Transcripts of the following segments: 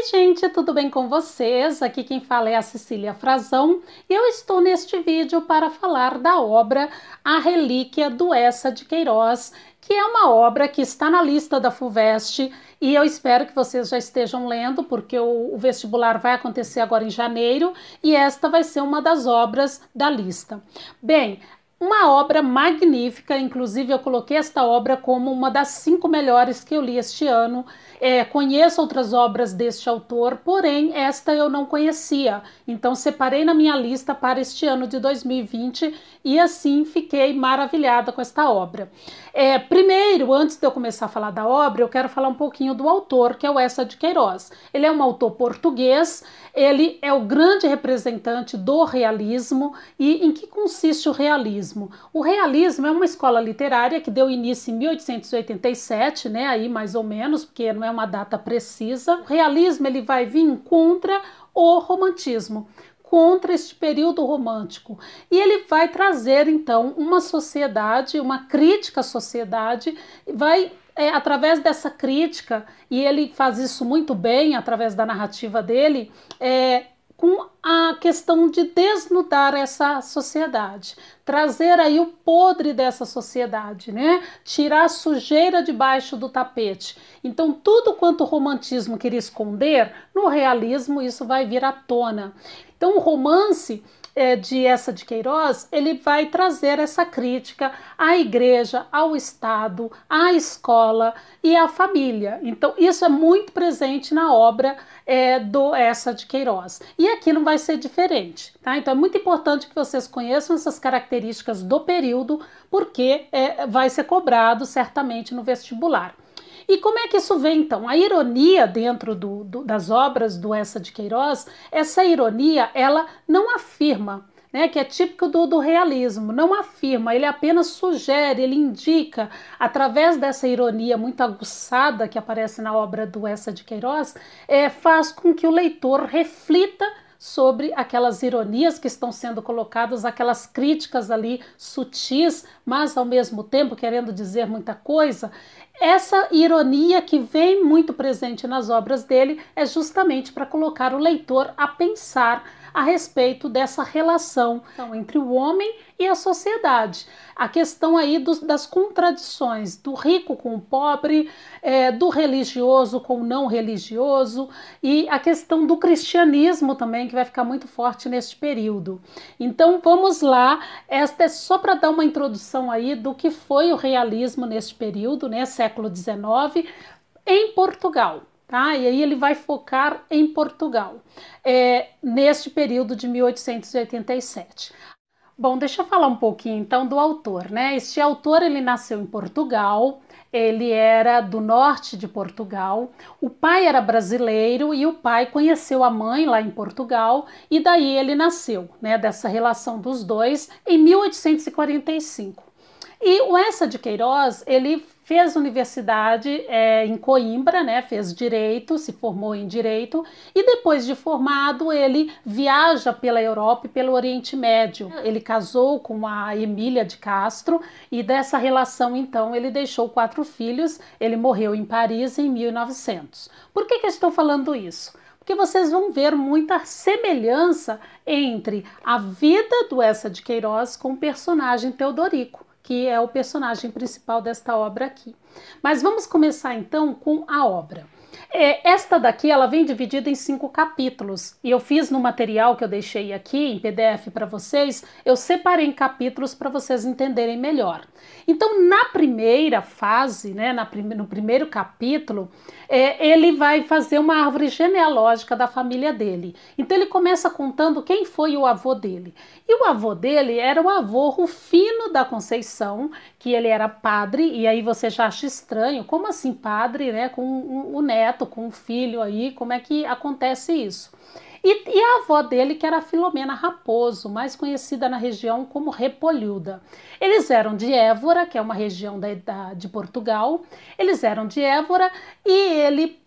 Oi, gente, tudo bem com vocês? Aqui quem fala é a Cecília Frazão e eu estou neste vídeo para falar da obra A Relíquia do Eça de Queiroz, que é uma obra que está na lista da FUVEST e eu espero que vocês já estejam lendo, porque o vestibular vai acontecer agora em janeiro e esta vai ser uma das obras da lista. Bem, uma obra magnífica, inclusive eu coloquei esta obra como uma das 5 melhores que eu li este ano. Conheço outras obras deste autor, porém esta eu não conhecia, então separei na minha lista para este ano de 2020 e assim fiquei maravilhada com esta obra. Primeiro, antes de eu começar a falar da obra, eu quero falar um pouquinho do autor, que é o Eça de Queiroz. Ele é um autor português, ele é o grande representante do realismo. E em que consiste o realismo? O realismo é uma escola literária que deu início em 1887, né, aí mais ou menos, porque não é uma data precisa. O realismo ele vai vir contra o romantismo, contra este período romântico. E ele vai trazer, então, uma sociedade, uma crítica à sociedade, vai através dessa crítica, e ele faz isso muito bem através da narrativa dele, com a questão de desnudar essa sociedade, trazer aí o podre dessa sociedade, né? Tirar a sujeira debaixo do tapete. Então, tudo quanto o romantismo queria esconder, no realismo isso vai vir à tona. Então, o romance de Eça de Queiroz, ele vai trazer essa crítica à igreja, ao Estado, à escola e à família. Então, isso é muito presente na obra do Eça de Queiroz. E aqui não vai ser diferente, tá? Então, é muito importante que vocês conheçam essas características do período, porque vai ser cobrado certamente no vestibular. E como é que isso vem, então? A ironia dentro das obras do Eça de Queiroz, essa ironia, ela não afirma, né, que é típico do realismo, não afirma, ele apenas sugere, ele indica, através dessa ironia muito aguçada que aparece na obra do Eça de Queiroz, faz com que o leitor reflita sobre aquelas ironias que estão sendo colocadas, aquelas críticas ali sutis, mas ao mesmo tempo querendo dizer muita coisa. Essa ironia que vem muito presente nas obras dele é justamente para colocar o leitor a pensar a respeito dessa relação entre o homem e a sociedade. A questão aí das contradições do rico com o pobre, do religioso com o não religioso, e a questão do cristianismo também, que vai ficar muito forte neste período. Então vamos lá, esta é só para dar uma introdução aí do que foi o realismo neste período, né, século XIX, em Portugal. Tá? E aí ele vai focar em Portugal, neste período de 1887. Bom, deixa eu falar um pouquinho então do autor, né? Este autor ele nasceu em Portugal, ele era do norte de Portugal, o pai era brasileiro e o pai conheceu a mãe lá em Portugal e daí ele nasceu, né? Dessa relação dos dois em 1845. E o Eça de Queiroz, ele fez universidade em Coimbra, né? Fez direito, se formou em direito e depois de formado ele viaja pela Europa e pelo Oriente Médio. Ele casou com a Emília de Castro e dessa relação então ele deixou 4 filhos, ele morreu em Paris em 1900. Por que eu estou falando isso? Porque vocês vão ver muita semelhança entre a vida do Eça de Queiroz com o personagem Teodorico, que é o personagem principal desta obra aqui. Mas vamos começar então com a obra. Esta daqui ela vem dividida em 5 capítulos e eu fiz no material que eu deixei aqui em PDF para vocês, eu separei em capítulos para vocês entenderem melhor. Então na primeira fase, né, no primeiro capítulo, ele vai fazer uma árvore genealógica da família dele. Então ele começa contando quem foi o avô dele. E o avô dele era o avô Rufino da Conceição, que ele era padre, e aí você já acha estranho, como assim padre, né, com o neto, com o filho aí, como é que acontece isso? E a avó dele, que era a Filomena Raposo, mais conhecida na região como Repolhuda. Eles eram de Évora, que é uma região de Portugal, eles eram de Évora e ele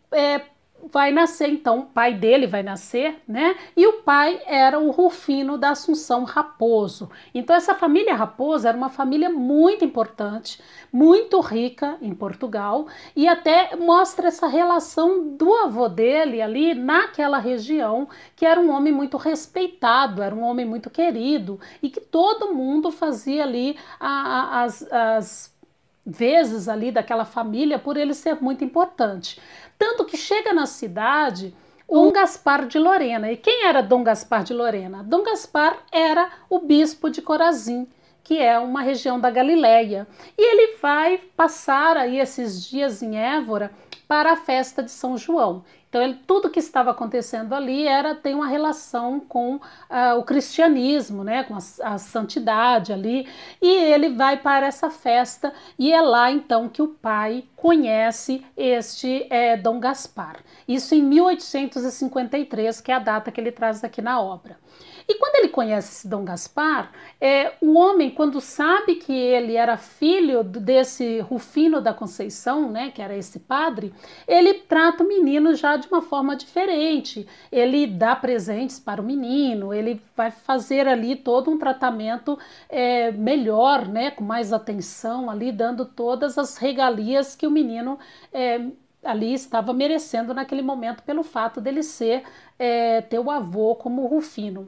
vai nascer, então, o pai dele vai nascer, né? E o pai era o Rufino da Assunção Raposo. Então, essa família Raposo era uma família muito importante, muito rica em Portugal, e até mostra essa relação do avô dele ali naquela região, que era um homem muito respeitado, era um homem muito querido, e que todo mundo fazia ali as vezes ali daquela família por ele ser muito importante. Tanto que chega na cidade Dom Gaspar de Lorena. E quem era Dom Gaspar de Lorena? Dom Gaspar era o bispo de Corazim, que é uma região da Galileia. E ele vai passar aí esses dias em Évora para a festa de São João. Então, tudo que estava acontecendo ali tem uma relação com o cristianismo, né, com a santidade ali, e ele vai para essa festa e é lá então que o pai conhece este Dom Gaspar. Isso em 1853, que é a data que ele traz aqui na obra. E quando ele conhece esse Dom Gaspar, o homem, quando sabe que ele era filho desse Rufino da Conceição, né, que era esse padre, ele trata o menino já de uma forma diferente. Ele dá presentes para o menino, ele vai fazer ali todo um tratamento melhor, né, com mais atenção ali, dando todas as regalias que o menino ali estava merecendo naquele momento pelo fato dele ter o avô como Rufino.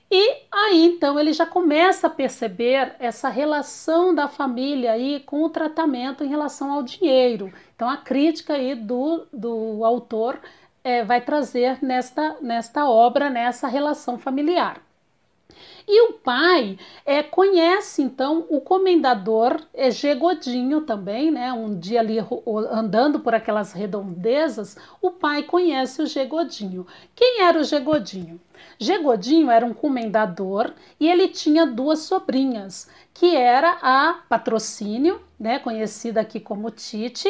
E aí então ele já começa a perceber essa relação da família aí com o tratamento em relação ao dinheiro. Então a crítica aí do autor vai trazer nesta obra, nessa relação familiar. E o pai conhece então o comendador G. Godinho também, né? Um dia ali andando por aquelas redondezas, o pai conhece o G. Godinho. Quem era o G. Godinho? G. Godinho era um comendador e ele tinha duas sobrinhas, que era a Patrocínio, né, conhecida aqui como Tite,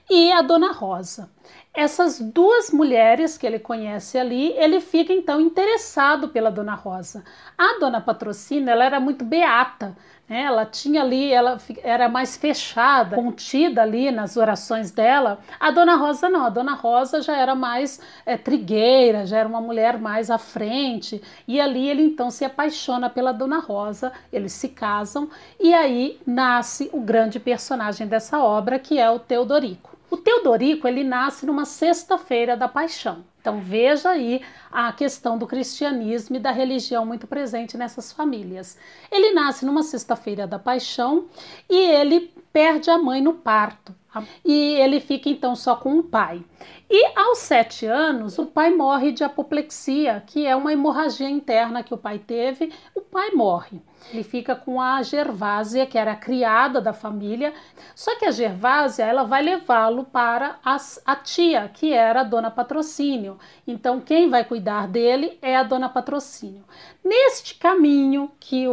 e a Dona Rosa. Essas duas mulheres que ele conhece ali, ele fica então interessado pela Dona Rosa. A Dona Patrocínio, ela era muito beata, né? Ela tinha ali, ela era mais fechada, contida ali nas orações dela. A Dona Rosa não, a Dona Rosa já era mais trigueira, já era uma mulher mais à frente, e ali ele então se apaixona pela Dona Rosa, eles se casam, e aí nasce o grande personagem dessa obra, que é o Teodorico. O Teodorico, ele nasce numa sexta-feira da Paixão. Então veja aí a questão do cristianismo e da religião muito presente nessas famílias. Ele nasce numa sexta-feira da Paixão e ele perde a mãe no parto. E ele fica então só com o pai. E aos 7 anos, o pai morre de apoplexia, que é uma hemorragia interna que o pai teve. O pai morre. Ele fica com a Gervásia, que era a criada da família. Só que a Gervásia, ela vai levá-lo para a tia, que era a Dona Patrocínio. Então, quem vai cuidar dele é a Dona Patrocínio. Neste caminho que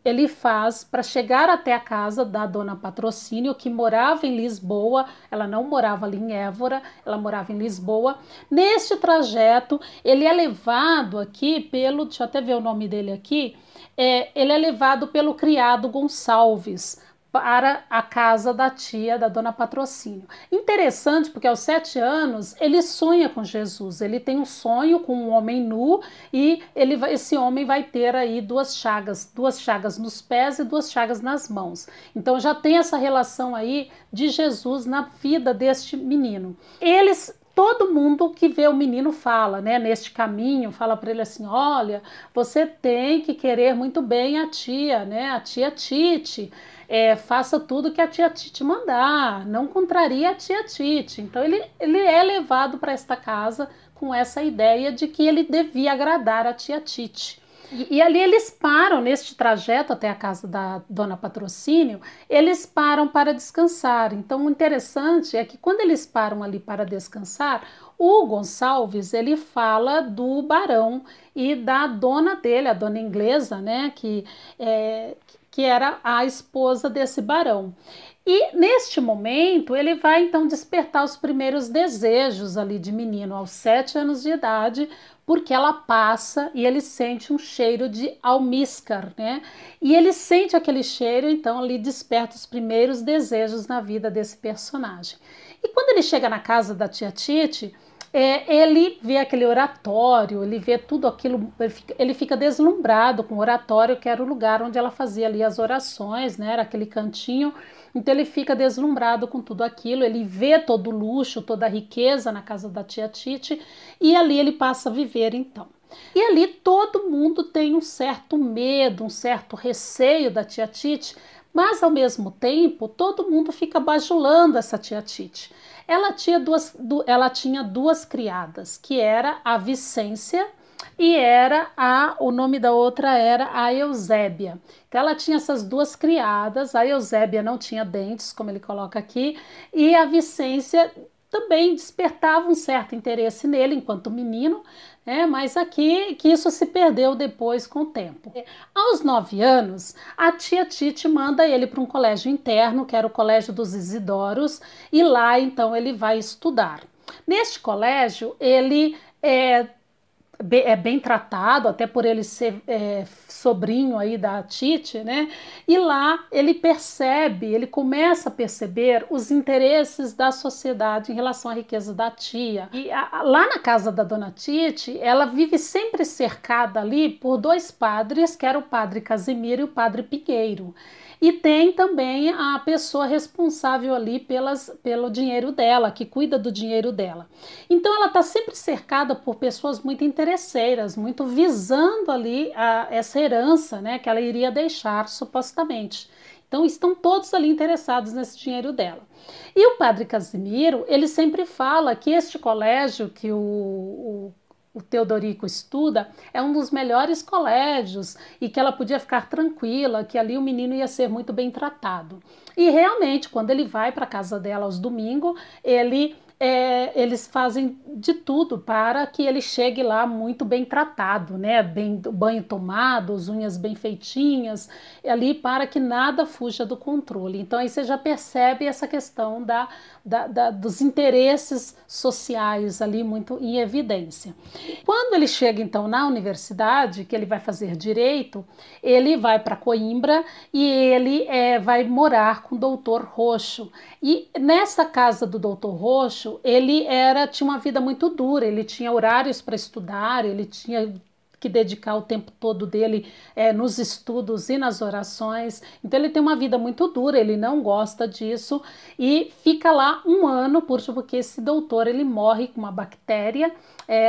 ele faz para chegar até a casa da Dona Patrocínio, que morava em Lisboa, ela não morava ali em Évora, ela morava em Lisboa. Neste trajeto, ele é levado aqui deixa eu até ver o nome dele aqui, ele é levado pelo criado Gonçalves para a casa da tia, da Dona Patrocínio. Interessante, porque aos 7 anos ele sonha com Jesus, ele tem um sonho com um homem nu e esse homem vai ter aí duas chagas nos pés e 2 chagas nas mãos. Então já tem essa relação aí de Jesus na vida deste menino. Todo mundo que vê o menino fala, né, neste caminho, fala para ele assim, olha, você tem que querer muito bem a tia, né, a tia Tite, faça tudo que a tia Tite mandar, não contrarie a tia Tite. Então ele é levado para esta casa com essa ideia de que ele devia agradar a tia Tite. E ali eles param, neste trajeto até a casa da Dona Patrocínio, eles param para descansar. Então o interessante é que quando eles param ali para descansar, o Gonçalves, ele fala do barão e da dona dele, a dona inglesa, né, que era a esposa desse barão. E neste momento ele vai então despertar os primeiros desejos ali de menino aos 7 anos de idade, porque ela passa e ele sente um cheiro de almíscar, né? E ele sente aquele cheiro, então ali desperta os primeiros desejos na vida desse personagem. E quando ele chega na casa da tia Tite, ele vê aquele oratório, ele vê tudo aquilo, ele fica deslumbrado com o oratório, que era o lugar onde ela fazia ali as orações, né? Era aquele cantinho. Então ele fica deslumbrado com tudo aquilo, ele vê todo o luxo, toda a riqueza na casa da tia Tite, e ali ele passa a viver então. E ali todo mundo tem um certo medo, um certo receio da tia Tite, mas ao mesmo tempo todo mundo fica bajulando essa tia Tite. Ela tinha duas criadas, que era a Vicência e o nome da outra era a Eusébia. Então ela tinha essas duas criadas, a Eusébia não tinha dentes, como ele coloca aqui, e a Vicência também despertava um certo interesse nele enquanto menino, mas aqui que isso se perdeu depois com o tempo. Aos 9 anos, a tia Tite manda ele para um colégio interno, que era o Colégio dos Isidoros, e lá então ele vai estudar. Neste colégio, ele é bem tratado, até por ele ser sobrinho aí da Tite, né? E lá ele começa a perceber os interesses da sociedade em relação à riqueza da tia. E lá na casa da dona Tite, ela vive sempre cercada ali por dois padres, que era o padre Casimiro e o padre Pinheiro. E tem também a pessoa responsável ali pelo dinheiro dela, que cuida do dinheiro dela. Então ela está sempre cercada por pessoas muito interesseiras, muito visando ali essa herança, né, que ela iria deixar supostamente. Então estão todos ali interessados nesse dinheiro dela. E o padre Casimiro, ele sempre fala que este colégio que o Teodorico estuda é um dos melhores colégios e que ela podia ficar tranquila, que ali o menino ia ser muito bem tratado. E realmente, quando ele vai para a casa dela aos domingos, eles fazem de tudo para que ele chegue lá muito bem tratado, né? Bem, banho tomado, as unhas bem feitinhas, ali para que nada fuja do controle. Então aí você já percebe essa questão dos interesses sociais ali muito em evidência. Quando ele chega então na universidade, que ele vai fazer direito, ele vai para Coimbra e ele vai morar com o doutor Roxo. E nessa casa do doutor Roxo, ele tinha uma vida muito dura, ele tinha horários para estudar, ele tinha que dedicar o tempo todo dele nos estudos e nas orações. Então ele tem uma vida muito dura, ele não gosta disso e fica lá um ano, porque esse doutor ele morre com uma bactéria,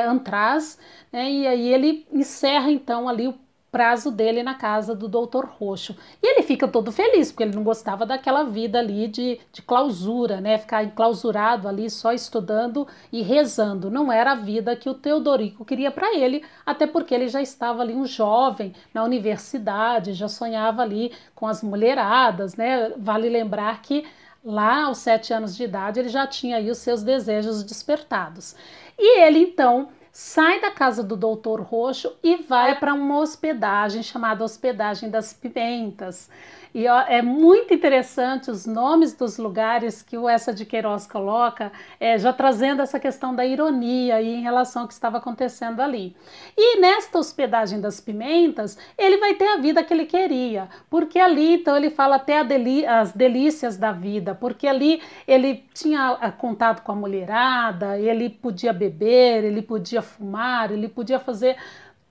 antraz, né, e aí ele encerra então ali o prazo dele na casa do doutor Roxo. E ele fica todo feliz, porque ele não gostava daquela vida ali de clausura, né? Ficar enclausurado ali só estudando e rezando. Não era a vida que o Teodorico queria para ele, até porque ele já estava ali um jovem na universidade, já sonhava ali com as mulheradas, né? Vale lembrar que lá aos 7 anos de idade ele já tinha aí os seus desejos despertados. E ele então sai da casa do doutor Roxo e vai para uma hospedagem chamada Hospedagem das Pimentas. E ó, é muito interessante os nomes dos lugares que o Eça de Queiroz coloca, já trazendo essa questão da ironia aí em relação ao que estava acontecendo ali. E nesta Hospedagem das Pimentas, ele vai ter a vida que ele queria, porque ali então ele fala até as delícias da vida, porque ali ele tinha contato com a mulherada, ele podia beber, ele podia fumar, ele podia fazer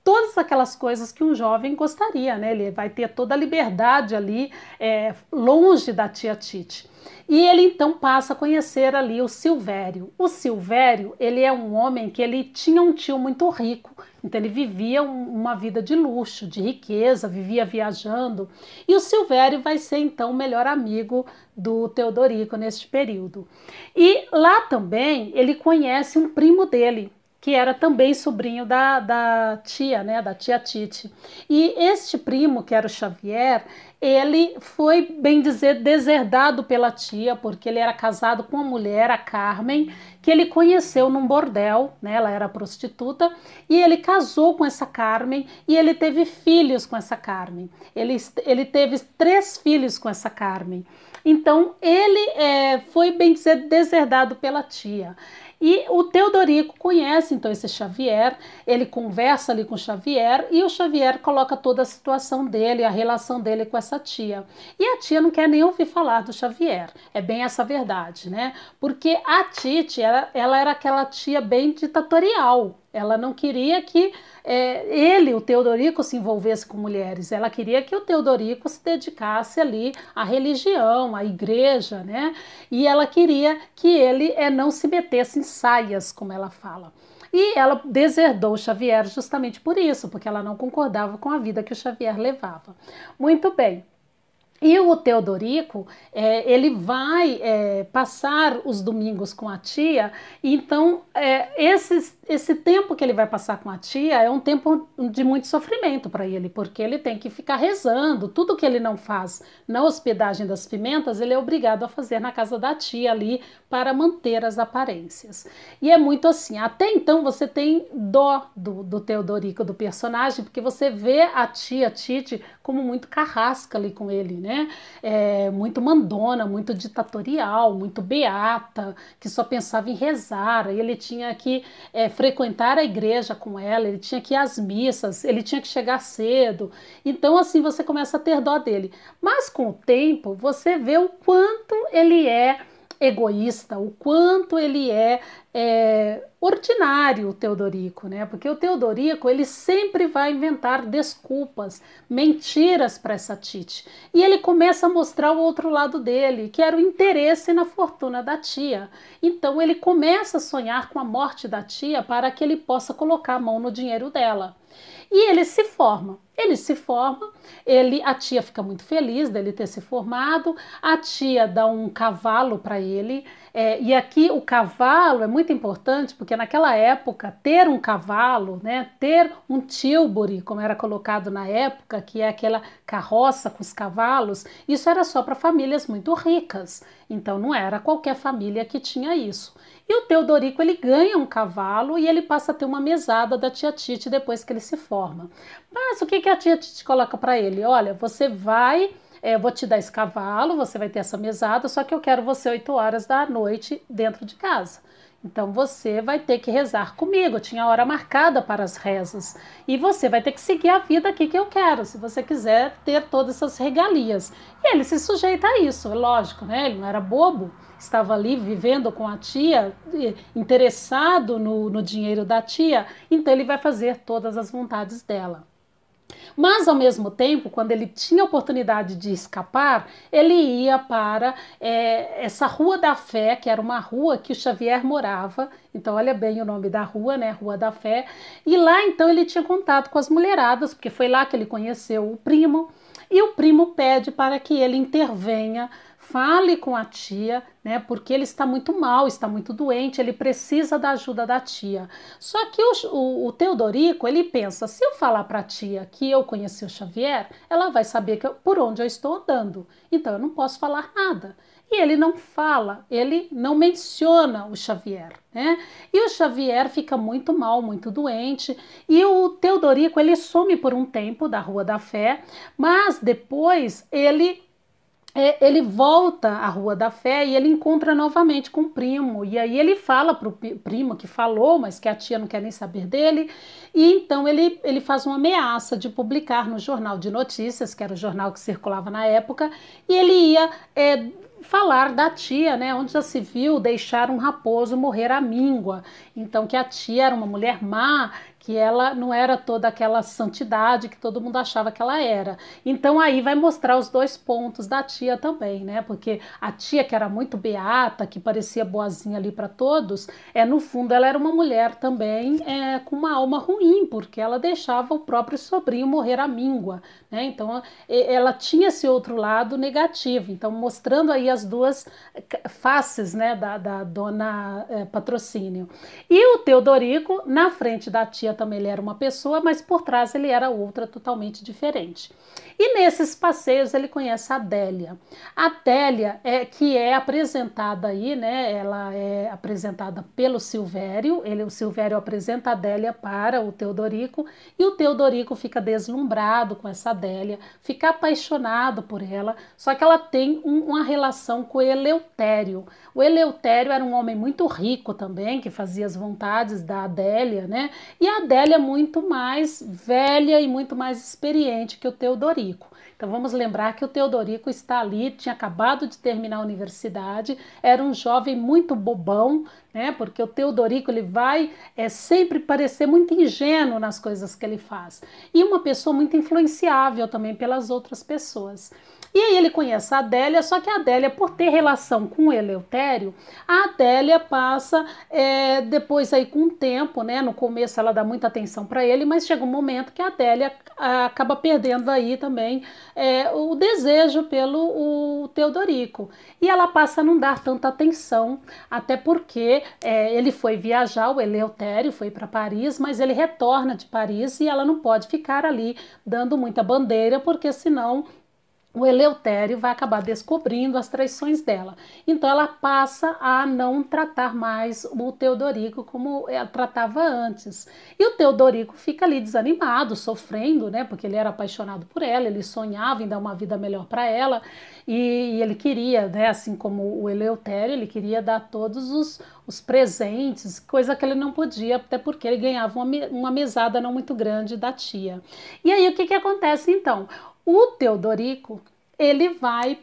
todas aquelas coisas que um jovem gostaria, né? Ele vai ter toda a liberdade ali, longe da tia Tite. E ele então passa a conhecer ali o Silvério. O Silvério, ele é um homem que ele tinha um tio muito rico, então ele vivia uma vida de luxo, de riqueza, vivia viajando. E o Silvério vai ser então o melhor amigo do Teodorico neste período. E lá também ele conhece um primo dele, que era também sobrinho da tia, né, da tia Tite. E este primo, que era o Xavier, ele foi, bem dizer, deserdado pela tia, porque ele era casado com uma mulher, a Carmen, que ele conheceu num bordel, né, ela era prostituta, e ele casou com essa Carmen e ele teve filhos com essa Carmen. Ele teve 3 filhos com essa Carmen. Então, ele foi, bem dizer, deserdado pela tia. E o Teodorico conhece então esse Xavier, ele conversa ali com o Xavier e o Xavier coloca toda a situação dele, a relação dele com essa tia. E a tia não quer nem ouvir falar do Xavier, é bem essa verdade, né? Porque a Titi, ela era aquela tia bem ditatorial, ela não queria que ele, o Teodorico, se envolvesse com mulheres. Ela queria que o Teodorico se dedicasse ali à religião, à igreja, né? E ela queria que ele não se metesse em saias, como ela fala. E ela deserdou o Xavier justamente por isso, porque ela não concordava com a vida que o Xavier levava. Muito bem. E o Teodorico, ele vai passar os domingos com a tia, então esse tempo que ele vai passar com a tia é um tempo de muito sofrimento para ele, porque ele tem que ficar rezando, tudo que ele não faz na hospedagem das Pimentas, ele é obrigado a fazer na casa da tia ali para manter as aparências. E é muito assim, até então você tem dó do Teodorico, do personagem, porque você vê a tia Titi como muito carrasca ali com ele, né? Muito mandona, muito ditatorial, muito beata, que só pensava em rezar. Ele tinha que frequentar a igreja com ela, ele tinha que ir às missas, ele tinha que chegar cedo. Então, assim, você começa a ter dó dele. Mas com o tempo, você vê o quanto ele é egoísta, o quanto ele ordinário, o Teodorico, né? Porque o Teodorico, ele sempre vai inventar desculpas, mentiras para essa Titi. E ele começa a mostrar o outro lado dele, que era o interesse na fortuna da tia. Então ele começa a sonhar com a morte da tia para que ele possa colocar a mão no dinheiro dela. E ele se forma. A tia fica muito feliz dele ter se formado, a tia dá um cavalo para ele, e aqui o cavalo é muito importante, porque naquela época, ter um cavalo, né, ter um tilbury, como era colocado na época, que é aquela carroça com os cavalos, isso era só para famílias muito ricas, então não era qualquer família que tinha isso. E o Teodorico, ele ganha um cavalo e ele passa a ter uma mesada da tia Titi depois que ele se forma. Mas o que a tia Titi coloca para ele? Olha, você vai, eu vou te dar esse cavalo, você vai ter essa mesada, só que eu quero você 8 horas da noite dentro de casa. Então você vai ter que rezar comigo, eu tinha hora marcada para as rezas. E você vai ter que seguir a vida aqui que eu quero, se você quiser ter todas essas regalias. E ele se sujeita a isso, é lógico, né? Ele não era bobo, estava ali vivendo com a tia, interessado no dinheiro da tia, então ele vai fazer todas as vontades dela. Mas, ao mesmo tempo, quando ele tinha a oportunidade de escapar, ele ia para essa Rua da Fé, que era uma rua que o Xavier morava. Então, olha bem o nome da rua, né? Rua da Fé. E lá, então, ele tinha contato com as mulheradas, porque foi lá que ele conheceu o primo. E o primo pede para que ele intervenha, fale com a tia, né? Porque ele está muito mal, está muito doente, ele precisa da ajuda da tia. Só que o Teodorico, ele pensa, se eu falar para a tia que eu conheci o Xavier, ela vai saber por onde eu estou andando. Então eu não posso falar nada. E ele não fala, ele não menciona o Xavier, né? E o Xavier fica muito mal, muito doente, e o Teodorico, ele some por um tempo da Rua da Fé, mas depois ele volta à Rua da Fé e ele encontra novamente com o primo. E aí ele fala para o primo que falou, mas que a tia não quer nem saber dele. E então ele faz uma ameaça de publicar no Jornal de Notícias, que era o jornal que circulava na época, e ele ia falar da tia, né, onde já se viu deixar um raposo morrer à míngua. Então que a tia era uma mulher má, que ela não era toda aquela santidade que todo mundo achava que ela era. Então aí vai mostrar os dois pontos da tia também, né? Porque a tia, que era muito beata, que parecia boazinha ali para todos, no fundo ela era uma mulher também com uma alma ruim, porque ela deixava o próprio sobrinho morrer à míngua, né? Então ela tinha esse outro lado negativo. Então mostrando aí as duas faces, né, da dona Patrocínio. E o Teodorico, na frente da tia também ele era uma pessoa, mas por trás ele era outra totalmente diferente. E nesses passeios ele conhece a Adélia. A Adélia que é apresentada aí, né? Ela é apresentada pelo Silvério. O Silvério apresenta a Adélia para o Teodorico e o Teodorico fica deslumbrado com essa Adélia, fica apaixonado por ela, só que ela tem uma relação relação com Eleutério. O Eleutério era um homem muito rico também, que fazia as vontades da Adélia, né? E a Adélia muito mais velha e muito mais experiente que o Teodorico. Então vamos lembrar que o Teodorico está ali, tinha acabado de terminar a universidade, era um jovem muito bobão, né? Porque o Teodorico ele vai sempre parecer muito ingênuo nas coisas que ele faz. E uma pessoa muito influenciável também pelas outras pessoas. E aí ele conhece a Adélia, só que a Adélia, por ter relação com o Eleutério, a Adélia passa depois aí com o tempo, né? No começo ela dá muita atenção para ele, mas chega um momento que a Adélia acaba perdendo aí também o desejo pelo o Teodorico. E ela passa a não dar tanta atenção, até porque ele foi viajar, o Eleutério foi para Paris, mas ele retorna de Paris e ela não pode ficar ali dando muita bandeira, porque senão o Eleutério vai acabar descobrindo as traições dela. Então ela passa a não tratar mais o Teodorico como ela tratava antes. E o Teodorico fica ali desanimado, sofrendo, né? Porque ele era apaixonado por ela, ele sonhava em dar uma vida melhor para ela e ele queria, né? Assim como o Eleutério, ele queria dar todos os presentes, coisa que ele não podia, até porque ele ganhava uma mesada não muito grande da tia. E aí o que acontece então? O Teodorico, ele vai,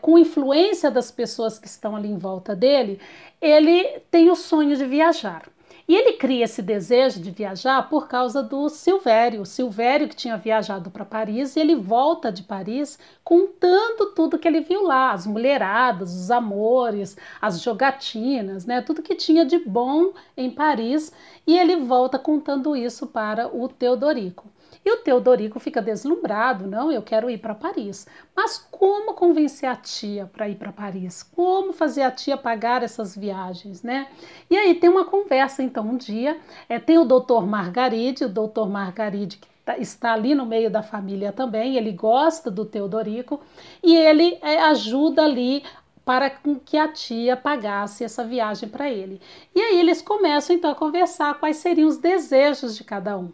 com influência das pessoas que estão ali em volta dele, ele tem o sonho de viajar. E ele cria esse desejo de viajar por causa do Silvério. O Silvério que tinha viajado para Paris e ele volta de Paris contando tudo que ele viu lá, as mulheradas, os amores, as jogatinas, né? Tudo que tinha de bom em Paris e ele volta contando isso para o Teodorico. E o Teodorico fica deslumbrado, não, eu quero ir para Paris. Mas como convencer a tia para ir para Paris? Como fazer a tia pagar essas viagens, né? E aí tem uma conversa, então, um dia, tem o doutor Margaride, que está ali no meio da família também, ele gosta do Teodorico e ele ajuda ali para que a tia pagasse essa viagem para ele. E aí eles começam então a conversar quais seriam os desejos de cada um.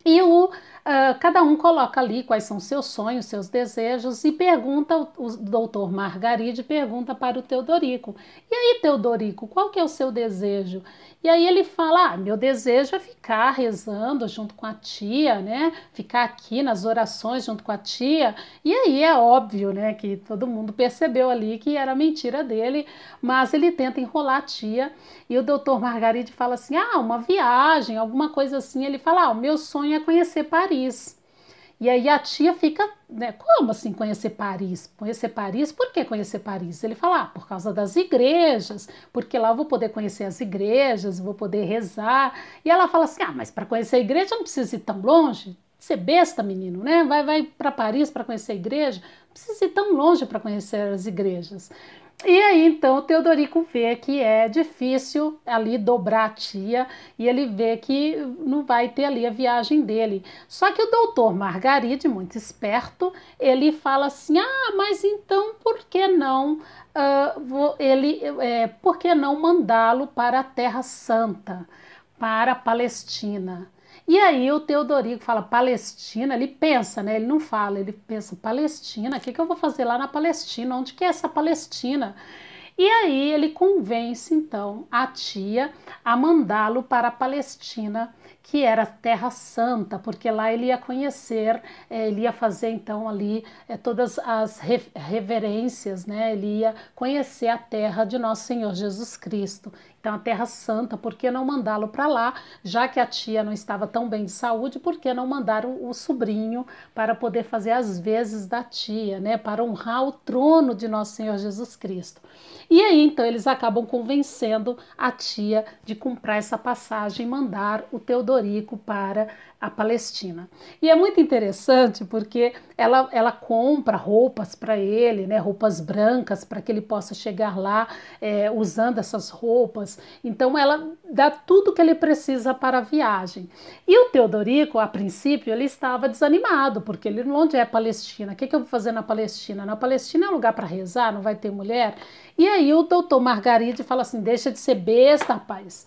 E cada um coloca ali quais são seus sonhos, seus desejos e pergunta, o doutor Margaride pergunta para o Teodorico, e aí Teodorico, qual que é o seu desejo? E aí ele fala, meu desejo é ficar rezando junto com a tia, né, ficar aqui nas orações junto com a tia, e aí é óbvio, né, que todo mundo percebeu ali que era mentira dele, mas ele tenta enrolar a tia, e o doutor Margaride fala assim, uma viagem, alguma coisa assim, ele fala, o meu sonho é conhecer Paris. E aí a tia fica, né, como assim conhecer Paris? Conhecer Paris? Por que conhecer Paris? Ele fala, por causa das igrejas, porque lá eu vou poder conhecer as igrejas, vou poder rezar. E ela fala assim, mas para conhecer a igreja não precisa ir tão longe. Ser besta, menino, né? Vai para Paris para conhecer a igreja, não precisa ir tão longe para conhecer as igrejas. E aí, então, o Teodorico vê que é difícil ali dobrar a tia e ele vê que não vai ter ali a viagem dele. Só que o doutor Margaride, muito esperto, ele fala assim, mas então por que não, por que não mandá-lo para a Terra Santa, para a Palestina? E aí o Teodorico fala Palestina, ele pensa, né? Ele não fala, ele pensa Palestina, o que eu vou fazer lá na Palestina? Onde que é essa Palestina? E aí ele convence então a tia a mandá-lo para a Palestina, que era a Terra Santa, porque lá ele ia conhecer, ele ia fazer então ali todas as reverências, né? Ele ia conhecer a terra de nosso Senhor Jesus Cristo. Então, a Terra Santa, por que não mandá-lo para lá? Já que a tia não estava tão bem de saúde, por que não mandar o sobrinho para poder fazer as vezes da tia, né? Para honrar o trono de nosso Senhor Jesus Cristo. E aí, então, eles acabam convencendo a tia de comprar essa passagem e mandar o Teodorico para a Palestina. E é muito interessante porque ela compra roupas para ele, né, roupas brancas, para que ele possa chegar lá usando essas roupas. Então ela dá tudo que ele precisa para a viagem. E o Teodorico, a princípio, ele estava desanimado, porque ele, onde é a Palestina? O que eu vou fazer na Palestina? Na Palestina é lugar para rezar, não vai ter mulher? E aí o doutor Margaride fala assim, deixa de ser besta, rapaz.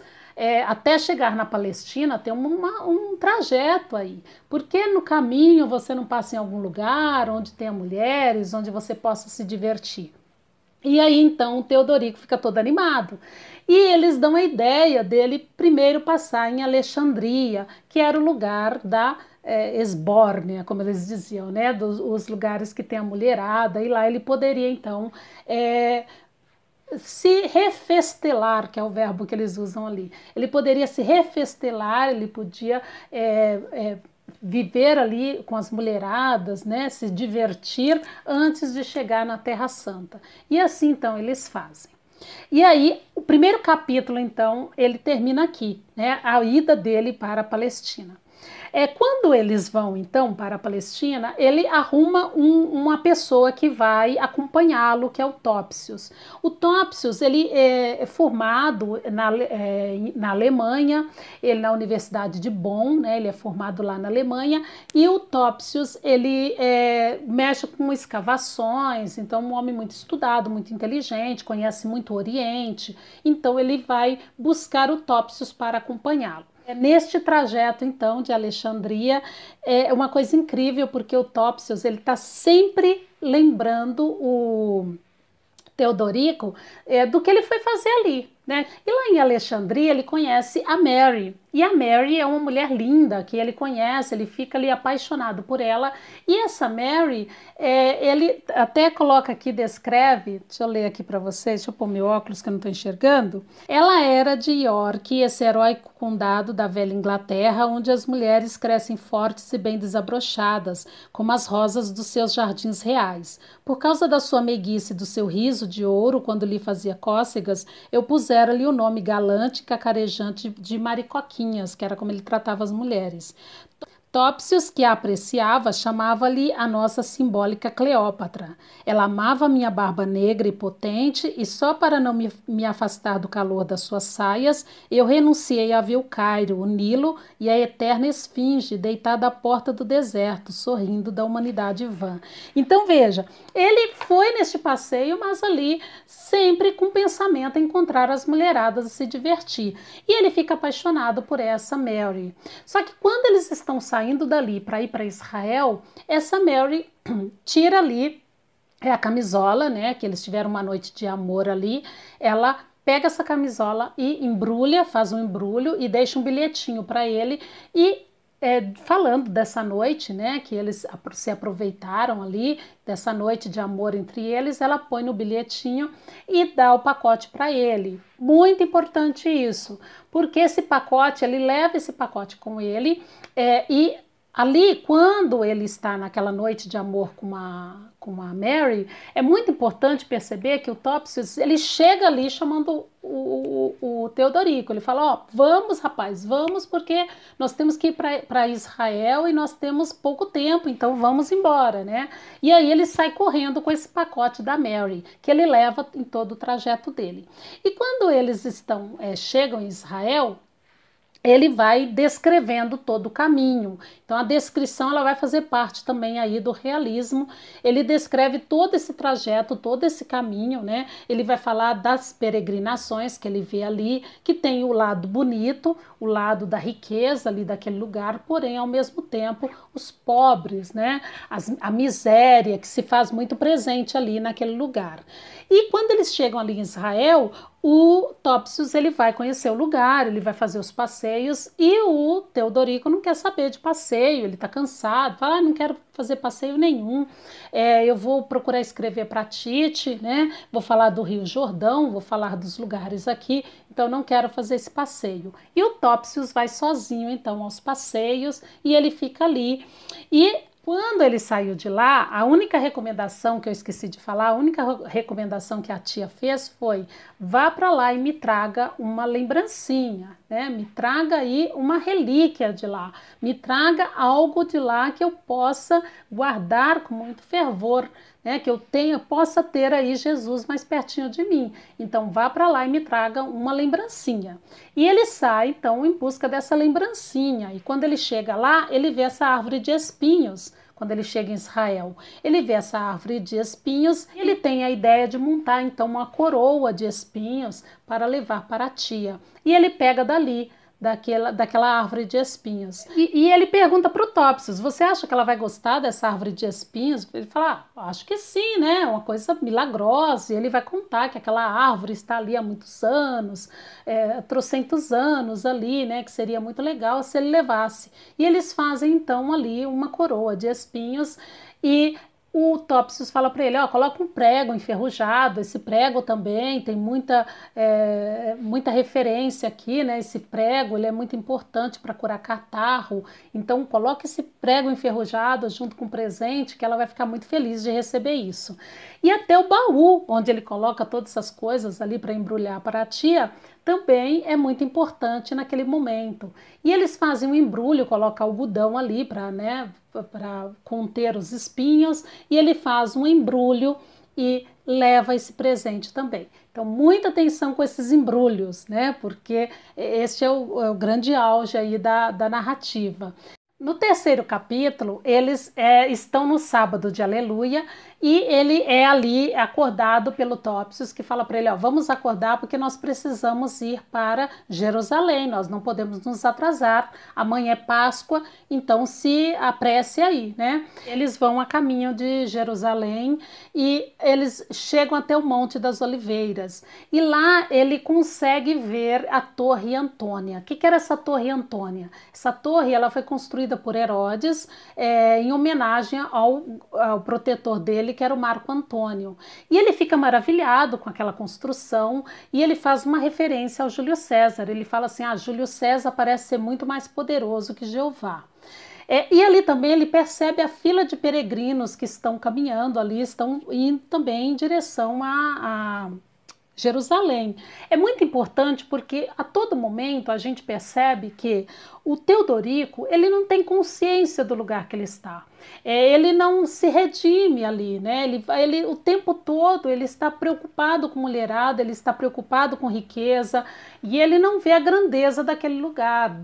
Até chegar na Palestina tem um trajeto aí. Por que no caminho você não passa em algum lugar onde tenha mulheres, onde você possa se divertir? E aí então o Teodorico fica todo animado. E eles dão a ideia dele primeiro passar em Alexandria, que era o lugar da esbórnia, como eles diziam, né? Os lugares que tem a mulherada, e lá ele poderia então se refestelar, que é o verbo que eles usam ali. Ele poderia se refestelar, ele podia viver ali com as mulheradas, né, se divertir antes de chegar na Terra Santa. E assim então eles fazem. E aí, o primeiro capítulo, então, ele termina aqui, né? A ida dele para a Palestina. Quando eles vão, então, para a Palestina, ele arruma uma pessoa que vai acompanhá-lo, que é o Topsius. O Topsius, ele é formado na Alemanha, ele na Universidade de Bonn, né, ele é formado lá na Alemanha, e o Topsius, ele mexe com escavações, então um homem muito estudado, muito inteligente, conhece muito o Oriente, então ele vai buscar o Topsius para acompanhá-lo. Neste trajeto, então, de Alexandria, é uma coisa incrível, porque o Topsius ele está sempre lembrando o Teodorico do que ele foi fazer ali, né? E lá em Alexandria ele conhece a Mary, e a Mary é uma mulher linda que ele conhece, ele fica ali apaixonado por ela, e essa Mary, ele até coloca aqui, descreve, deixa eu ler aqui para vocês, deixa eu pôr meu óculos que eu não estou enxergando. Ela era de York, esse heróico condado da velha Inglaterra, onde as mulheres crescem fortes e bem desabrochadas, como as rosas dos seus jardins reais. Por causa da sua meiguice e do seu riso de ouro quando lhe fazia cócegas, eu pusera-lhe o nome galante e cacarejante de Maricoquinhas, que era como ele tratava as mulheres. Topsius, que a apreciava, chamava-lhe a nossa simbólica Cleópatra. Ela amava minha barba negra e potente, e só para não me afastar do calor das suas saias, eu renunciei a ver o Cairo, o Nilo e a eterna esfinge deitada à porta do deserto, sorrindo da humanidade vã. Então veja, ele foi neste passeio, mas ali sempre com pensamento em encontrar as mulheradas e se divertir. E ele fica apaixonado por essa Mary. Só que quando eles estão saindo dali para ir para Israel, essa Mary tira ali a camisola, né? Que eles tiveram uma noite de amor ali. Ela pega essa camisola e embrulha, faz um embrulho e deixa um bilhetinho para ele e falando dessa noite, né, que eles se aproveitaram ali, dessa noite de amor entre eles, ela põe no bilhetinho e dá o pacote para ele. Muito importante isso, porque esse pacote, ele leva esse pacote com ele e ali, quando ele está naquela noite de amor com a Mary, é muito importante perceber que o Topsius, ele chega ali chamando o Teodorico, ele fala, ó, vamos rapaz, vamos porque nós temos que ir para Israel e nós temos pouco tempo, então vamos embora, né? E aí ele sai correndo com esse pacote da Mary, que ele leva em todo o trajeto dele. E quando eles chegam em Israel, ele vai descrevendo todo o caminho. Então a descrição ela vai fazer parte também aí do realismo. Ele descreve todo esse trajeto, todo esse caminho, né? Ele vai falar das peregrinações que ele vê ali, que tem o lado bonito, o lado da riqueza ali daquele lugar, porém ao mesmo tempo os pobres, né? A miséria que se faz muito presente ali naquele lugar. E quando eles chegam ali em Israel, o Topsius ele vai conhecer o lugar, ele vai fazer os passeios e o Teodorico não quer saber de passeio, ele está cansado, fala, não quero fazer passeio nenhum, eu vou procurar escrever para Tite, né? Vou falar do Rio Jordão, vou falar dos lugares aqui, então não quero fazer esse passeio. E o Topsius vai sozinho então aos passeios e ele fica ali e quando ele saiu de lá, a única recomendação que eu esqueci de falar, a única recomendação que a tia fez foi: vá para lá e me traga uma lembrancinha, né? Me traga aí uma relíquia de lá, me traga algo de lá que eu possa guardar com muito fervor, né? Que eu possa ter aí Jesus mais pertinho de mim. Então vá para lá e me traga uma lembrancinha. E ele sai então em busca dessa lembrancinha. E quando ele chega lá, ele vê essa árvore de espinhos. Quando ele chega em Israel, ele vê essa árvore de espinhos, ele tem a ideia de montar então uma coroa de espinhos para levar para a tia. E ele pega dali daquela árvore de espinhos. E ele pergunta para o Topsius: você acha que ela vai gostar dessa árvore de espinhos? Ele fala: acho que sim, né? É uma coisa milagrosa. E ele vai contar que aquela árvore está ali há muitos anos, trocentos anos ali, né? Que seria muito legal se ele levasse. E eles fazem então ali uma coroa de espinhos e o Topsius fala para ele: ó, coloca um prego enferrujado. Esse prego também tem muita referência aqui, né? Esse prego ele é muito importante para curar catarro. Então coloca esse prego enferrujado junto com o presente, que ela vai ficar muito feliz de receber isso. E até o baú, onde ele coloca todas essas coisas ali para embrulhar para a tia, também é muito importante naquele momento. E eles fazem um embrulho, colocam algodão ali para, né, para conter os espinhos, e ele faz um embrulho e leva esse presente também. Então, muita atenção com esses embrulhos, né? Porque este é o grande auge aí da narrativa. No terceiro capítulo, eles estão no sábado de Aleluia e ele é ali acordado pelo Topsius, que fala para ele: ó, vamos acordar porque nós precisamos ir para Jerusalém, nós não podemos nos atrasar, amanhã é Páscoa, então se apresse aí, né? Eles vão a caminho de Jerusalém e eles chegam até o Monte das Oliveiras e lá ele consegue ver a Torre Antônia. O que era essa Torre Antônia? Essa torre ela foi construída por Herodes em homenagem ao protetor dele, que era o Marco Antônio. E ele fica maravilhado com aquela construção e ele faz uma referência ao Júlio César. Ele fala assim: Júlio César parece ser muito mais poderoso que Jeová. E ali também ele percebe a fila de peregrinos que estão caminhando ali, estão indo também em direção a Jerusalém. É muito importante porque a todo momento a gente percebe que o Teodorico ele não tem consciência do lugar que ele está. Ele não se redime ali, né? Ele o tempo todo ele está preocupado com mulherada, ele está preocupado com riqueza e ele não vê a grandeza daquele lugar,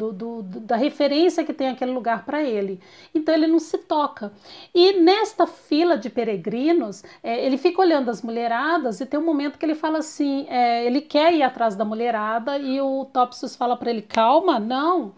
da referência que tem aquele lugar para ele. Então ele não se toca. E nesta fila de peregrinos, ele fica olhando as mulheradas e tem um momento que ele fala assim, ele quer ir atrás da mulherada e o Topsius fala para ele: calma, não,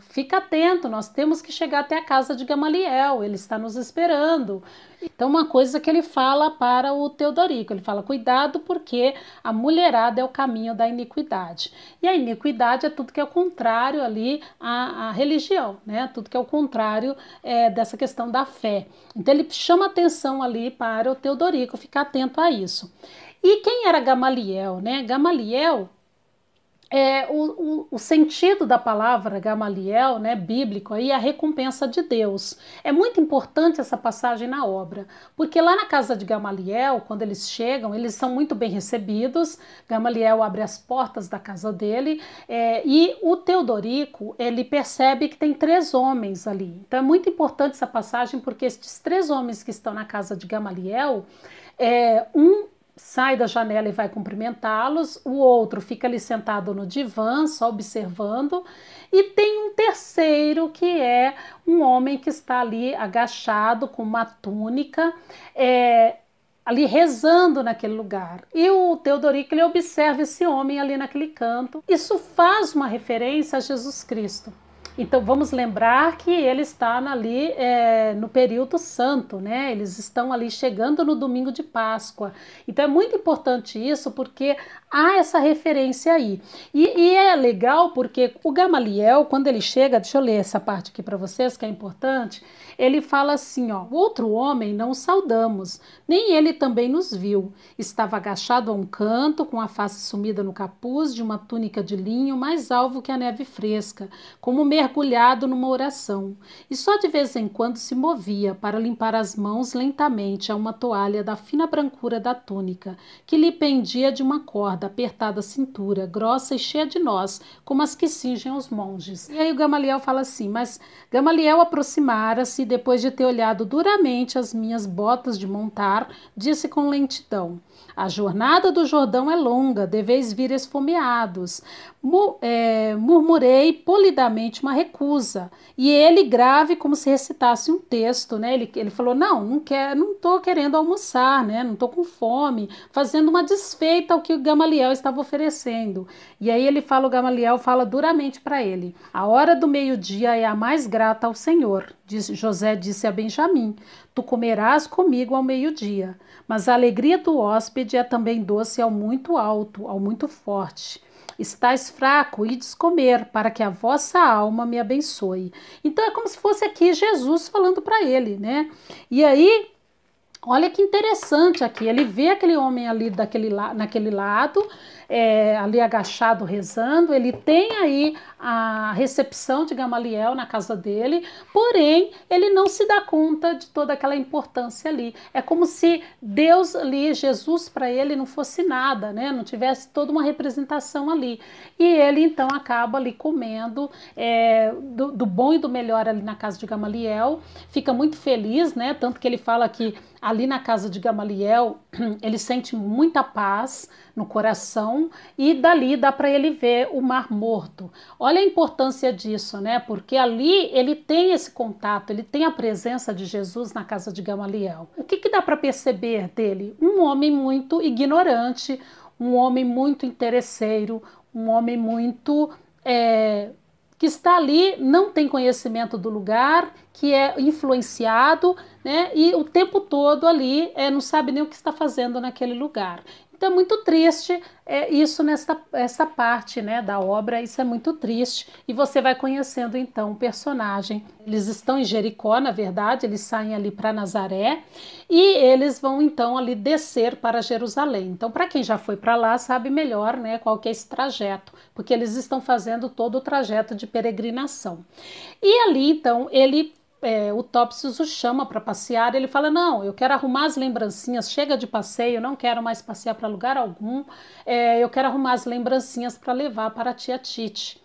fica atento, nós temos que chegar até a casa de Gamaliel, ele está nos esperando. Então uma coisa que ele fala para o Teodorico, ele fala: cuidado porque a mulherada é o caminho da iniquidade. E a iniquidade é tudo que é o contrário ali à religião, né? Tudo que é o contrário dessa questão da fé. Então ele chama atenção ali para o Teodorico ficar atento a isso. E quem era Gamaliel, né? Gamaliel, o sentido da palavra Gamaliel, né, bíblico, aí, é a recompensa de Deus. É muito importante essa passagem na obra, porque lá na casa de Gamaliel, quando eles chegam, eles são muito bem recebidos. Gamaliel abre as portas da casa dele e o Teodorico, ele percebe que tem 3 homens ali. Então é muito importante essa passagem porque estes 3 homens que estão na casa de Gamaliel, sai da janela e vai cumprimentá-los, o outro fica ali sentado no divã, só observando, e tem um terceiro que é um homem que está ali agachado com uma túnica, ali rezando naquele lugar. E o Teodorico ele observa esse homem ali naquele canto. Isso faz uma referência a Jesus Cristo. Então vamos lembrar que ele está ali no período santo, né? Eles estão ali chegando no domingo de Páscoa. Então é muito importante isso porque há essa referência aí. E é legal porque o Gamaliel, quando ele chega, deixa eu ler essa parte aqui para vocês que é importante, ele fala assim, ó: o outro homem não o saudamos, nem ele também nos viu. Estava agachado a um canto, com a face sumida no capuz de uma túnica de linho mais alvo que a neve fresca, como mergulhado numa oração. E só de vez em quando se movia para limpar as mãos lentamente a uma toalha da fina brancura da túnica, que lhe pendia de uma corda apertada à cintura, grossa e cheia de nós, como as que cingem os monges. E aí o Gamaliel fala assim: mas Gamaliel aproximara-se e depois de ter olhado duramente as minhas botas de montar, disse com lentidão: a jornada do Jordão é longa, deveis vir esfomeados. Murmurei polidamente uma recusa. E ele grave como se recitasse um texto, né? Ele falou, não estou querendo almoçar, né? Não estou com fome, fazendo uma desfeita ao que o Gamaliel estava oferecendo. E aí o Gamaliel fala duramente para ele, a hora do meio-dia é a mais grata ao Senhor. José disse a Benjamim, tu comerás comigo ao meio-dia, mas a alegria do hóspede é também doce ao muito alto, ao muito forte. Estais fraco, ides comer, para que a vossa alma me abençoe. Então é como se fosse aqui Jesus falando para ele, né? E aí, olha que interessante aqui, ele vê aquele homem ali naquele lado, ali agachado rezando, ele tem aí a recepção de Gamaliel na casa dele, porém ele não se dá conta de toda aquela importância ali. É como se Deus ali, Jesus para ele não fosse nada, né? Não tivesse toda uma representação ali. E ele então acaba ali comendo do bom e do melhor ali na casa de Gamaliel, fica muito feliz, né? Tanto que ele fala que ali na casa de Gamaliel ele sente muita paz no coração e dali dá para ele ver o Mar Morto. Olha a importância disso, né? Porque ali ele tem esse contato, ele tem a presença de Jesus na casa de Gamaliel. O que dá para perceber dele? Um homem muito ignorante, um homem muito interesseiro, um homem muito que está ali, não tem conhecimento do lugar, que é influenciado, né? E o tempo todo ali não sabe nem o que está fazendo naquele lugar. Então é muito triste isso essa parte, né, da obra, isso é muito triste. E você vai conhecendo então o personagem. Eles estão em Jericó, na verdade, eles saem ali para Nazaré e eles vão então ali descer para Jerusalém. Então para quem já foi para lá sabe melhor, né, qual que é esse trajeto, porque eles estão fazendo todo o trajeto de peregrinação. E ali então o Topsius o chama para passear, ele fala, não, eu quero arrumar as lembrancinhas, chega de passeio, não quero mais passear para lugar algum, eu quero arrumar as lembrancinhas para levar para a tia Tite.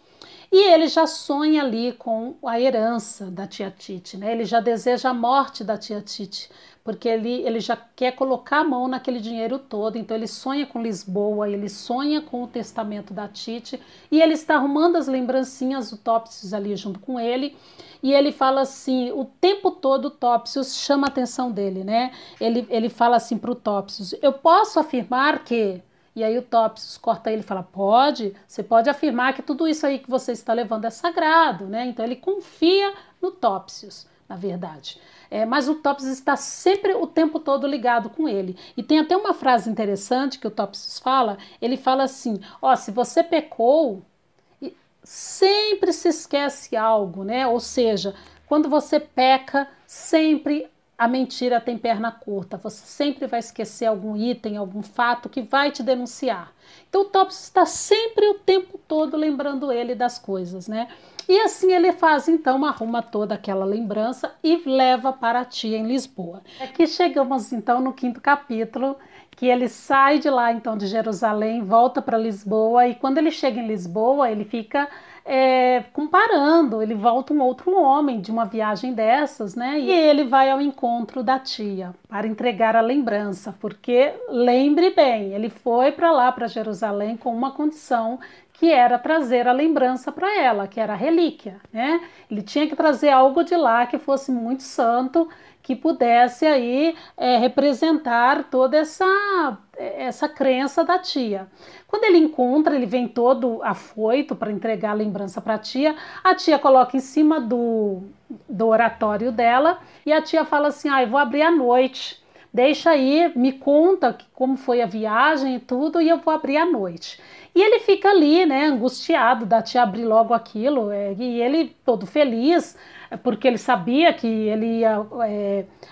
E ele já sonha ali com a herança da tia Tite, né? Ele já deseja a morte da tia Tite, porque ele já quer colocar a mão naquele dinheiro todo, então ele sonha com Lisboa, ele sonha com o testamento da Tite, e ele está arrumando as lembrancinhas, o Topsius ali junto com ele, e ele fala assim, o tempo todo o Topsius chama a atenção dele, né? Ele fala assim para o Topsius, eu posso afirmar que... E aí o Topsius corta ele e fala, você pode afirmar que tudo isso aí que você está levando é sagrado, né? Então ele confia no Topsius, na verdade. Mas o Topsius está sempre o tempo todo ligado com ele. E tem até uma frase interessante que o Topsius fala, ele fala assim, se você pecou, sempre se esquece algo, né? Ou seja, quando você peca, sempre a mentira tem perna curta, você sempre vai esquecer algum item, algum fato que vai te denunciar. Então o Topsius está sempre o tempo todo lembrando ele das coisas, né? E assim ele faz, então, arruma toda aquela lembrança e leva para a tia em Lisboa. Aqui chegamos, então, no 5º capítulo, que ele sai de lá, então, de Jerusalém, volta para Lisboa, e quando ele chega em Lisboa, ele fica comparando, ele volta um outro homem de uma viagem dessas, né? E ele vai ao encontro da tia para entregar a lembrança, porque lembre bem, ele foi para lá, para Jerusalém, com uma condição que era trazer a lembrança para ela, que era a relíquia, né? Ele tinha que trazer algo de lá que fosse muito santo, que pudesse aí representar toda essa crença da tia. Quando ele encontra, ele vem todo afoito para entregar a lembrança para a tia coloca em cima do oratório dela e a tia fala assim, eu vou abrir à noite, deixa aí, me conta como foi a viagem e tudo e eu vou abrir à noite. E ele fica ali, né, angustiado da tia abrir logo aquilo, e ele todo feliz, porque ele sabia que ele ia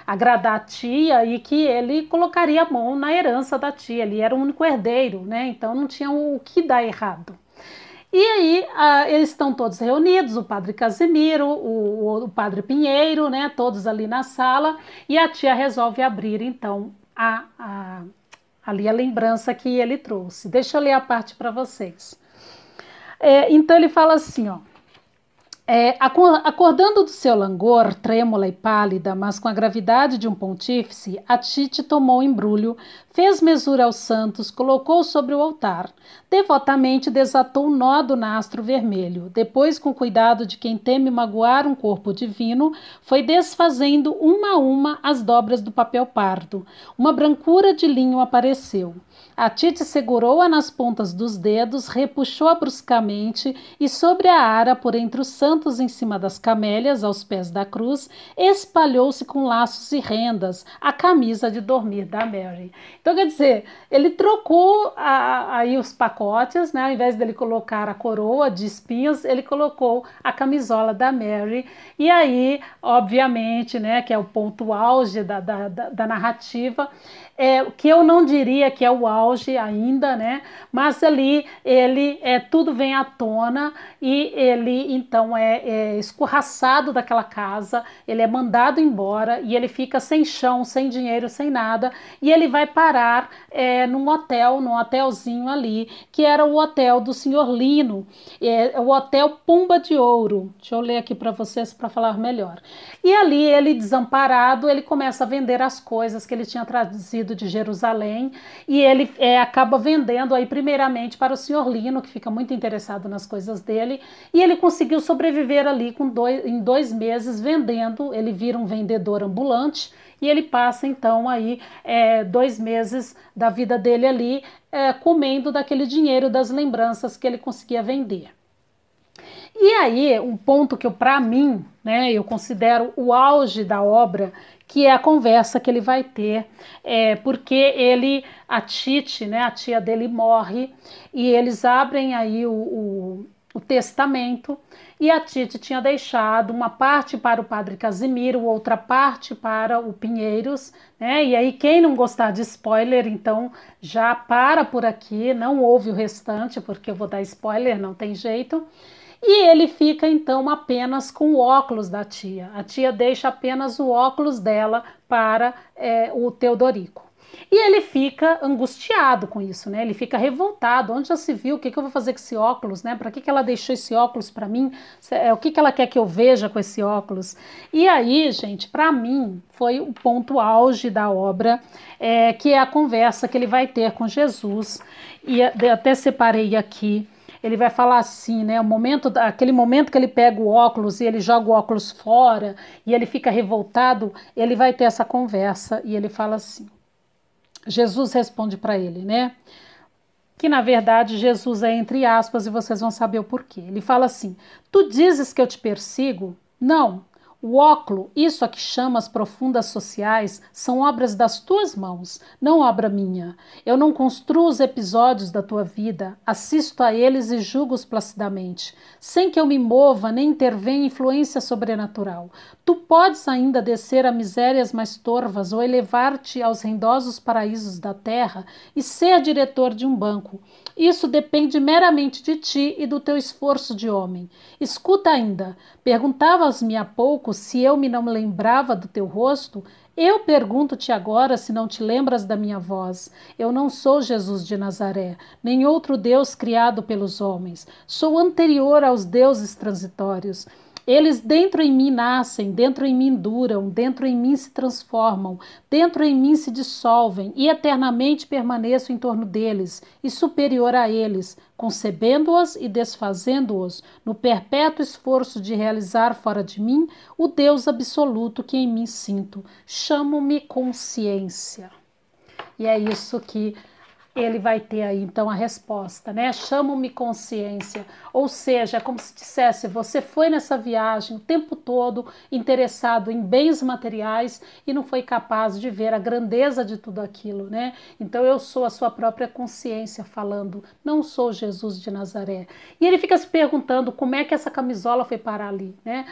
agradar a tia e que ele colocaria a mão na herança da tia, ele era o único herdeiro, né, então não tinha o que dar errado. E aí eles estão todos reunidos, o padre Casimiro, o padre Pinheiro, né, todos ali na sala, e a tia resolve abrir então ali a lembrança que ele trouxe. Deixa eu ler a parte para vocês. Então ele fala assim, acordando do seu langor, trêmula e pálida, mas com a gravidade de um pontífice, a Tite tomou o embrulho, fez mesura aos santos, colocou sobre o altar. Devotamente desatou o nó do nastro vermelho. Depois, com cuidado de quem teme magoar um corpo divino, foi desfazendo uma a uma as dobras do papel pardo. Uma brancura de linho apareceu. A Tite segurou-a nas pontas dos dedos, repuxou-a bruscamente e sobre a ara, por entre os santos em cima das camélias, aos pés da cruz, espalhou-se com laços e rendas a camisa de dormir da Mary. Então, quer dizer, ele trocou aí os pacotes, né? Ao invés dele colocar a coroa de espinhos, ele colocou a camisola da Mary. E aí, obviamente, né, que é o ponto auge da narrativa, que eu não diria que é o auge ainda, né? Mas ali tudo vem à tona e ele então é escorraçado daquela casa, ele é mandado embora e ele fica sem chão, sem dinheiro, sem nada, e ele vai parar num hotelzinho ali, que era o hotel do senhor Lino, o Hotel Pomba de Ouro. Deixa eu ler aqui para vocês para falar melhor. E ali ele, desamparado, ele começa a vender as coisas que ele tinha trazido de Jerusalém e ele acaba vendendo aí primeiramente para o senhor Lino, que fica muito interessado nas coisas dele, e ele conseguiu sobreviver ali em 2 meses vendendo. Ele vira um vendedor ambulante e ele passa então aí 2 meses da vida dele ali comendo daquele dinheiro das lembranças que ele conseguia vender. E aí, um ponto que para mim, né, eu considero o auge da obra, que é a conversa que ele vai ter, porque a Tite, né, a tia dele morre, e eles abrem aí o testamento, e a Tite tinha deixado uma parte para o padre Casimiro, outra parte para o Pinheiros, né? E aí quem não gostar de spoiler, então já para por aqui, não ouve o restante, porque eu vou dar spoiler, não tem jeito. E ele fica então apenas com o óculos da tia. A tia deixa apenas o óculos dela para o Teodorico. E ele fica angustiado com isso, né? Ele fica revoltado. Onde já se viu? O que eu vou fazer com esse óculos, né? Para que ela deixou esse óculos para mim? O que ela quer que eu veja com esse óculos? E aí, gente, para mim foi o ponto auge da obra, que é a conversa que ele vai ter com Jesus. E até separei aqui. Ele vai falar assim, né? Aquele momento que ele pega o óculos e ele joga o óculos fora e ele fica revoltado, ele vai ter essa conversa e ele fala assim. Jesus responde para ele, né? Que na verdade Jesus é entre aspas e vocês vão saber o porquê. Ele fala assim: tu dizes que eu te persigo? Não. O óculo, isso a que chamas profundas sociais, são obras das tuas mãos, não obra minha. Eu não construo os episódios da tua vida, assisto a eles e julgo-os placidamente, sem que eu me mova nem intervenha influência sobrenatural. Tu podes ainda descer a misérias mais torvas ou elevar-te aos rendosos paraísos da terra e ser diretor de um banco. Isso depende meramente de ti e do teu esforço de homem. Escuta ainda, perguntavas-me há pouco se eu me não lembrava do teu rosto? Eu pergunto-te agora se não te lembras da minha voz. Eu não sou Jesus de Nazaré, nem outro Deus criado pelos homens. Sou anterior aos deuses transitórios. Eles dentro em mim nascem, dentro em mim duram, dentro em mim se transformam, dentro em mim se dissolvem e eternamente permaneço em torno deles e superior a eles, concebendo-os e desfazendo-os no perpétuo esforço de realizar fora de mim o Deus absoluto que em mim sinto. Chamo-me consciência. E é isso que ele vai ter aí então a resposta, né? Chamo-me consciência, ou seja, é como se dissesse, você foi nessa viagem o tempo todo interessado em bens materiais e não foi capaz de ver a grandeza de tudo aquilo, né? Então eu sou a sua própria consciência falando, não sou Jesus de Nazaré. E ele fica se perguntando como é que essa camisola foi parar ali, né?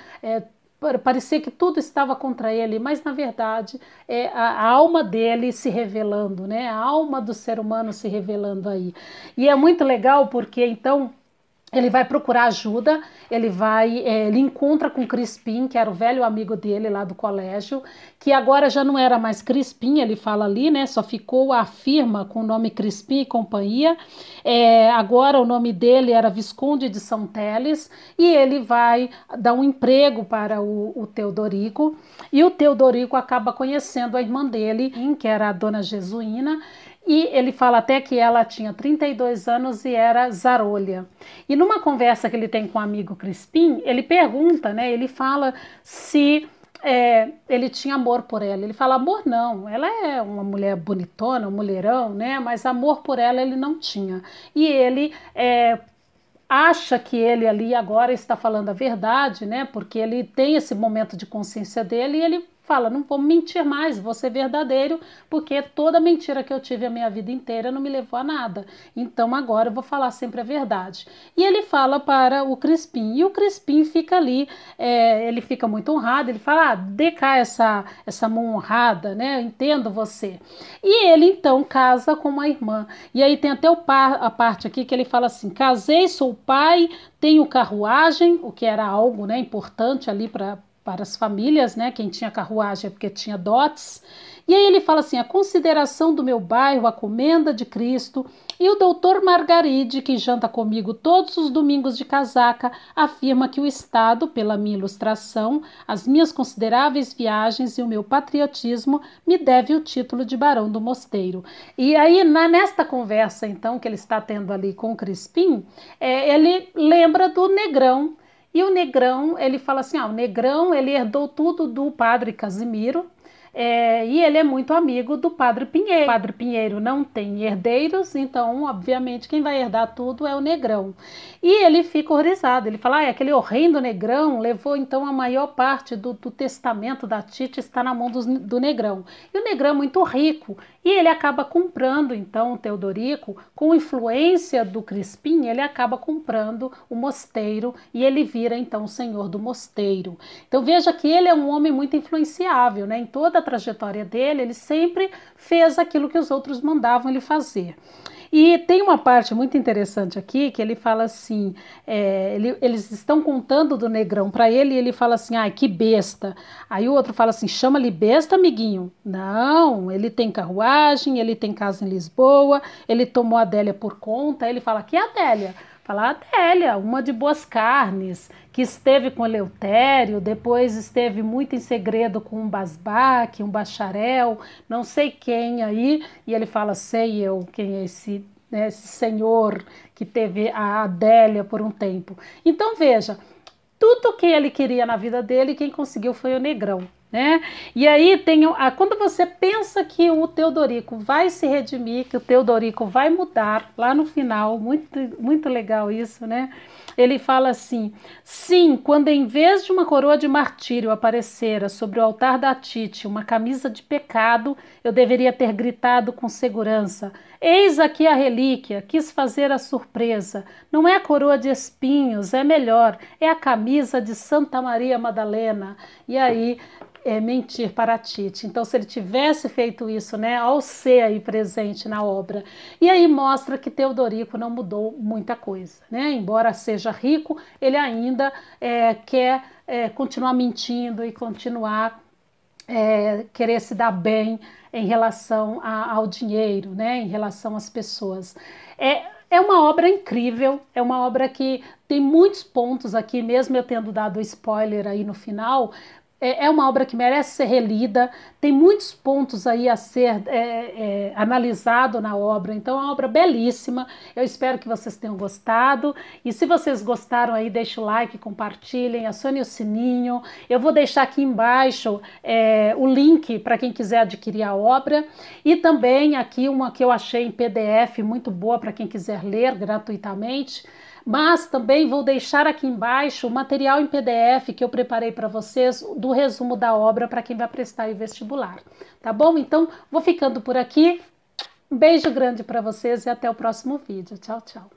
Parecia que tudo estava contra ele, mas na verdade é a alma dele se revelando, né? A alma do ser humano se revelando aí. E é muito legal porque então ele vai procurar ajuda, ele encontra com Crispim, que era o velho amigo dele lá do colégio, que agora já não era mais Crispim, ele fala ali, né? Só ficou a firma com o nome Crispim e companhia. Agora o nome dele era Visconde de São Teles, e ele vai dar um emprego para o Teodorico, e o Teodorico acaba conhecendo a irmã dele, que era a dona Jesuína, E ele fala até que ela tinha 32 anos e era zarolha. E numa conversa que ele tem com o amigo Crispim, ele pergunta, né? Ele fala se ele tinha amor por ela. Ele fala, amor não, ela é uma mulher bonitona, um mulherão, né? Mas amor por ela ele não tinha. E ele acha que ele ali agora está falando a verdade, né? Porque ele tem esse momento de consciência dele e ele fala, não vou mentir mais, vou ser verdadeiro, porque toda mentira que eu tive a minha vida inteira não me levou a nada. Então agora eu vou falar sempre a verdade. E ele fala para o Crispim, e o Crispim fica ali, ele fica muito honrado, ele fala, dê cá essa mão honrada, né? Eu entendo você. E ele então casa com uma irmã. E aí tem até a parte aqui que ele fala assim, casei, sou pai, tenho carruagem, o que era algo, né, importante ali para as famílias, né? Quem tinha carruagem é porque tinha dotes. E aí ele fala assim, a consideração do meu bairro, a comenda de Cristo, e o doutor Margaride, que janta comigo todos os domingos de casaca, afirma que o Estado, pela minha ilustração, as minhas consideráveis viagens e o meu patriotismo, me deve o título de Barão do Mosteiro. E aí, nesta conversa, então, que ele está tendo ali com o Crispim, ele lembra do Negrão. E o Negrão, ele fala assim, o Negrão, ele herdou tudo do padre Casimiro, e ele é muito amigo do Padre Pinheiro. O Padre Pinheiro não tem herdeiros, então, obviamente, quem vai herdar tudo é o Negrão. E ele fica horrorizado, ele fala, aquele horrendo Negrão levou, então, a maior parte do testamento da Tite está na mão do Negrão. E o Negrão é muito rico, e ele acaba comprando, então, o Teodorico, com influência do Crispim, ele acaba comprando o mosteiro, e ele vira, então, o senhor do mosteiro. Então, veja que ele é um homem muito influenciável, né? Em toda a trajetória dele, ele sempre fez aquilo que os outros mandavam ele fazer. E tem uma parte muito interessante aqui que ele fala assim, eles estão contando do Negrão para ele e ele fala assim, que besta. Aí o outro fala assim, chama-lhe besta, amiguinho? Não, ele tem carruagem, ele tem casa em Lisboa, ele tomou a Adélia por conta. Aí ele fala, que Adélia? Fala, Adélia, uma de boas carnes, que esteve com Eleutério, depois esteve muito em segredo com um basbaque, um bacharel, não sei quem aí, e ele fala, sei eu quem é esse senhor que teve a Adélia por um tempo. Então veja, tudo que ele queria na vida dele, quem conseguiu foi o Negrão. Né? E aí quando você pensa que o Teodorico vai se redimir, que o Teodorico vai mudar, lá no final, muito, muito legal isso, né? Ele fala assim, sim, quando em vez de uma coroa de martírio aparecera sobre o altar da Tite uma camisa de pecado, eu deveria ter gritado com segurança, eis aqui a relíquia, quis fazer a surpresa, não é a coroa de espinhos, é melhor, é a camisa de Santa Maria Madalena. E aí mentir para a Tite. Então, se ele tivesse feito isso, né, ao ser aí presente na obra, e aí mostra que Teodorico não mudou muita coisa, né? Embora seja rico, ele ainda quer continuar mentindo e continuar querer se dar bem em relação ao dinheiro, né? Em relação às pessoas. É uma obra incrível, é uma obra que tem muitos pontos aqui, mesmo eu tendo dado spoiler aí no final. É uma obra que merece ser relida, tem muitos pontos aí a ser analisado na obra, então é uma obra belíssima, eu espero que vocês tenham gostado, e se vocês gostaram aí, deixa o like, compartilhem, acione o sininho, eu vou deixar aqui embaixo o link para quem quiser adquirir a obra, e também aqui uma que eu achei em PDF muito boa para quem quiser ler gratuitamente, mas também vou deixar aqui embaixo o material em PDF que eu preparei para vocês do resumo da obra para quem vai prestar o vestibular, tá bom? Então, vou ficando por aqui. Um beijo grande para vocês e até o próximo vídeo. Tchau, tchau.